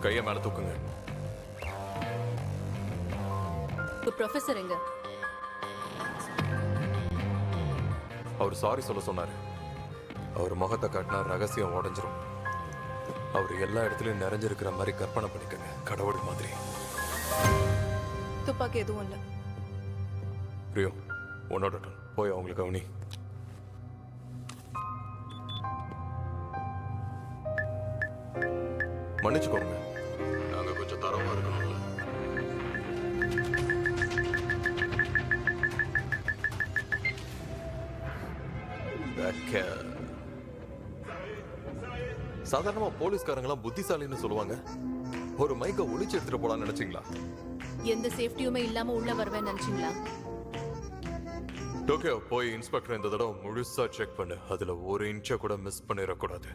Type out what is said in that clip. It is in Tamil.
கையை மேல தூக்குங்க. ப்ரொஃபசர் எங்க? அவர் சாரி சொல்ல சொன்னாரு. அவர் முகத்தை காட்டினா ரகசியம் உடஞ்சிரும். அவர் எல்லா இடத்துலயும் நிறைஞ்சிருக்கிற மாதிரி கற்பனை பண்ணிக்கங்க, கடவுள் மாதிரி. துப்பாக்கி எதுவும் இல்லை. ரியோ, உன்னோட போய் அவங்களுக்கு கவனி. மன்னிச்சுக்கோங்க, நாங்க கொஞ்சம் தரமா இருக்கணும்ல. சாதாரணமா போலீஸ்காரங்களாம் புத்திசாலின்னு சொல்லுவாங்க. ஒரு மைக்க ஒளிச்சு எடுத்துட்டு போலான்னு நினைச்சீங்களா? எந்த சேஃப்டியுமே இல்லாம உள்ள வருவேன்னு நினைச்சீங்களா? டோக்கியோ போய் இன்ஸ்பெக்டர் இந்த தடவை முழுசா செக் பண்ணு. அதுல ஒரு இன்ச்சை கூட மிஸ் பண்ணிடக்கூடாது.